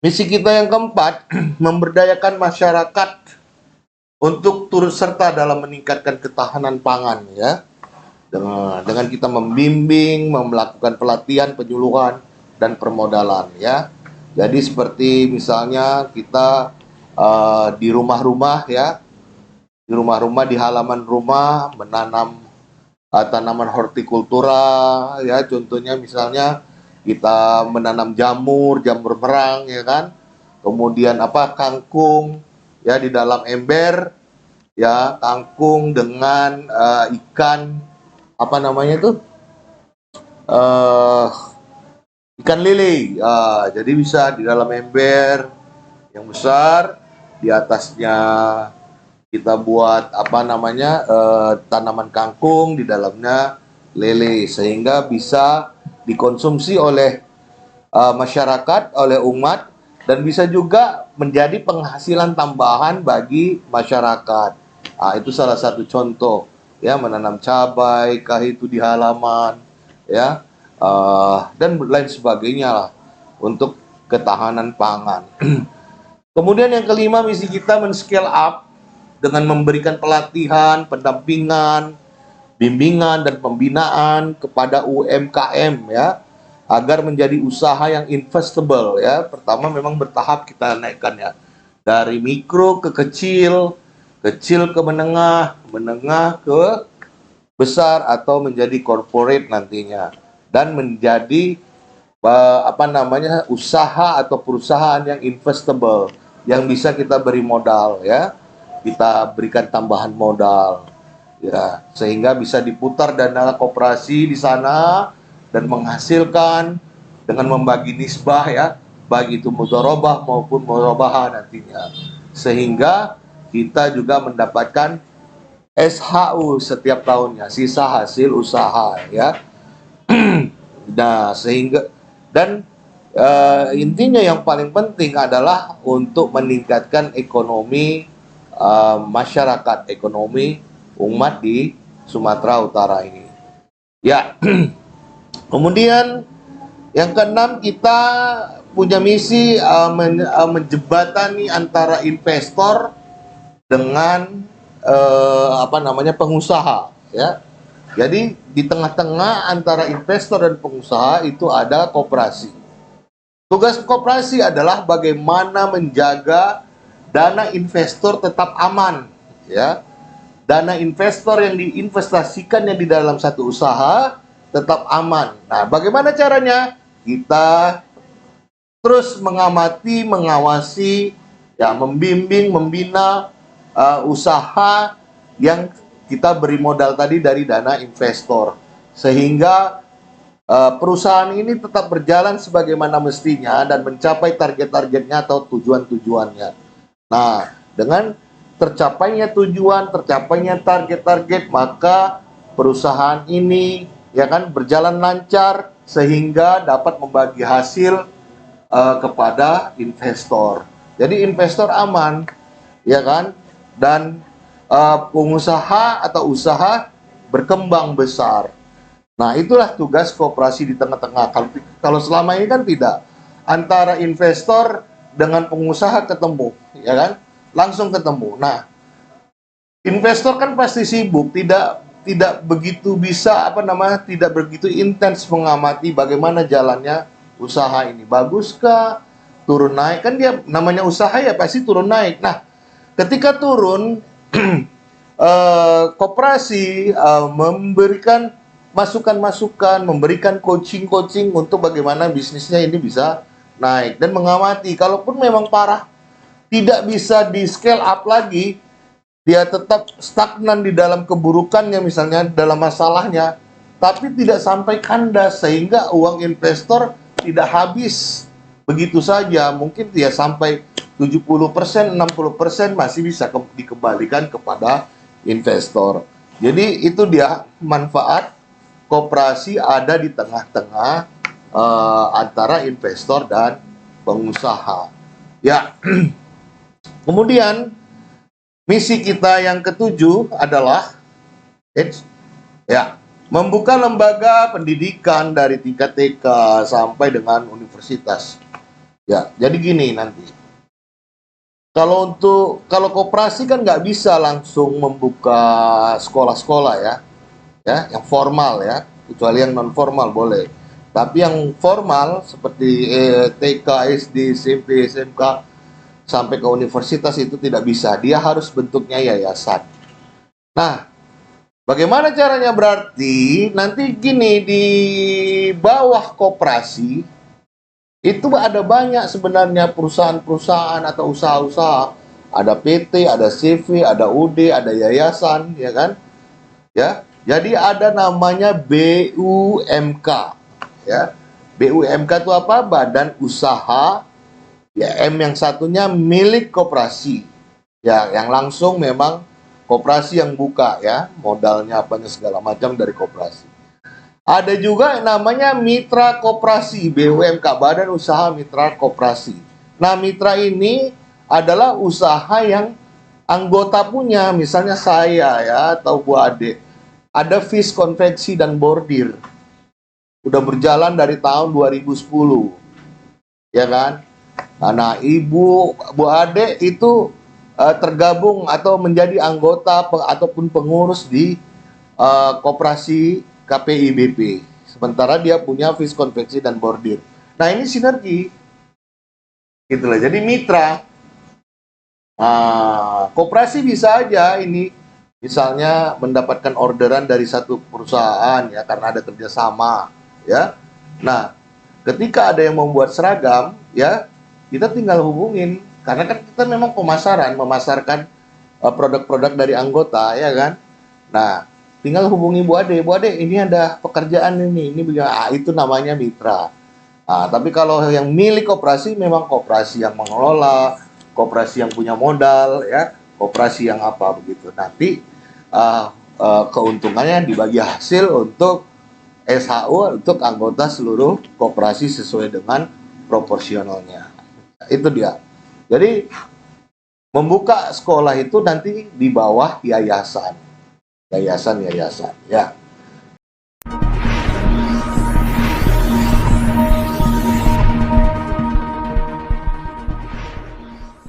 Misi kita yang keempat, memberdayakan masyarakat untuk turut serta dalam meningkatkan ketahanan pangan, ya. Dengan kita membimbing, melakukan pelatihan, penyuluhan, dan permodalan, ya. Jadi seperti misalnya kita di rumah-rumah, ya, di rumah-rumah, di halaman rumah menanam tanaman hortikultura, ya, contohnya misalnya kita menanam jamur, jamur merang, ya kan, kemudian kangkung, ya, di dalam ember, ya, kangkung dengan ikan apa namanya itu uh, ikan lele, jadi bisa di dalam ember yang besar, di atasnya kita buat tanaman kangkung, di dalamnya lele, sehingga bisa dikonsumsi oleh masyarakat, oleh umat, dan bisa juga menjadi penghasilan tambahan bagi masyarakat. Itu salah satu contoh, ya, menanam cabai kah itu di halaman, ya, dan lain sebagainya lah untuk ketahanan pangan. Kemudian yang kelima, misi kita men-scale up dengan memberikan pelatihan, pendampingan, bimbingan, dan pembinaan kepada UMKM, ya, agar menjadi usaha yang investable, ya. Pertama memang bertahap kita naikkan, ya, dari mikro ke kecil, kecil ke menengah, menengah ke besar, atau menjadi corporate nantinya, dan menjadi usaha atau perusahaan yang investable, yang bisa kita beri modal, ya, kita berikan tambahan modal, ya, sehingga bisa diputar dana koperasi di sana dan menghasilkan dengan membagi nisbah, ya, baik itu mudharabah maupun murabahah nantinya, sehingga kita juga mendapatkan SHU setiap tahunnya, sisa hasil usaha, ya. Nah, sehingga dan intinya yang paling penting adalah untuk meningkatkan ekonomi masyarakat, ekonomi umat di Sumatera Utara ini. Ya, kemudian yang keenam, kita punya misi menjembatani antara investor dengan pengusaha, ya. Jadi di tengah-tengah antara investor dan pengusaha itu ada koperasi. Tugas koperasi adalah bagaimana menjaga dana investor tetap aman, ya. Dana investor yang diinvestasikannya di dalam satu usaha tetap aman. Nah, bagaimana caranya? Kita terus mengamati, mengawasi, ya, membimbing, membina usaha yang kita beri modal tadi dari dana investor, sehingga perusahaan ini tetap berjalan sebagaimana mestinya dan mencapai target-targetnya atau tujuan-tujuannya. Nah, dengan tercapainya tujuan, tercapainya target-target, maka perusahaan ini, ya kan, berjalan lancar sehingga dapat membagi hasil kepada investor. Jadi investor aman, ya kan, dan pengusaha atau usaha berkembang besar. Nah, itulah tugas koperasi di tengah-tengah. Kalau selama ini kan tidak. Antara investor dengan pengusaha ketemu, ya kan? Langsung ketemu. Nah, investor kan pasti sibuk, tidak begitu bisa tidak begitu intens mengamati bagaimana jalannya usaha ini. Baguskah? Turun naik, kan dia namanya usaha ya pasti turun naik. Nah, ketika turun koperasi memberikan masukan-masukan, memberikan coaching-coaching untuk bagaimana bisnisnya ini bisa naik, dan mengamati kalaupun memang parah, tidak bisa di scale up lagi, dia tetap stagnan di dalam keburukannya, misalnya dalam masalahnya, tapi tidak sampai kandas sehingga uang investor tidak habis begitu saja. Mungkin dia sampai 70%, 60% masih bisa dikembalikan kepada investor. Jadi itu dia manfaat koperasi ada di tengah-tengah antara investor dan pengusaha. Ya, kemudian misi kita yang ketujuh adalah membuka lembaga pendidikan dari tingkat TK sampai dengan universitas. Ya, jadi gini nanti. Kalau koperasi kan nggak bisa langsung membuka sekolah-sekolah ya, yang formal ya, kecuali yang non formal boleh. Tapi yang formal seperti TK, SD, SMP, SMK sampai ke universitas itu tidak bisa. Dia harus bentuknya yayasan. Nah, bagaimana caranya berarti nanti gini di bawah koperasi itu ada banyak sebenarnya perusahaan-perusahaan atau usaha-usaha. Ada PT, ada CV, ada UD, ada yayasan, ya kan? Ya. Jadi ada namanya BUMK, ya. BUMK itu apa? Badan Usaha, ya M yang satunya milik koperasi. Ya, yang langsung memang koperasi yang buka ya, modalnya apanya segala macam dari koperasi. Ada juga yang namanya mitra koperasi, BUMK, Badan Usaha Mitra Koperasi. Nah, mitra ini adalah usaha yang anggota punya, misalnya saya ya, atau Bu Ade. Ada FIS konveksi dan bordir. Udah berjalan dari tahun 2010, ya kan? Nah, Bu Ade itu tergabung atau menjadi anggota ataupun pengurus di koperasi KPIBP. Sementara dia punya FIS konveksi dan bordir. Nah, ini sinergi. Gitu lah. Jadi mitra. Koperasi bisa aja ini misalnya mendapatkan orderan dari satu perusahaan ya karena ada kerjasama ya. Nah, ketika ada yang membuat seragam ya kita tinggal hubungin karena kan kita memang memasarkan produk-produk dari anggota ya kan. Nah, tinggal hubungi Bu Ade ini ada pekerjaan ini itu namanya mitra. Tapi kalau yang milik koperasi memang koperasi yang mengelola, koperasi yang punya modal ya, koperasi yang apa begitu. Nanti keuntungannya dibagi hasil untuk SHU untuk anggota seluruh koperasi sesuai dengan proporsionalnya. Itu dia. Jadi membuka sekolah itu nanti di bawah yayasan ya.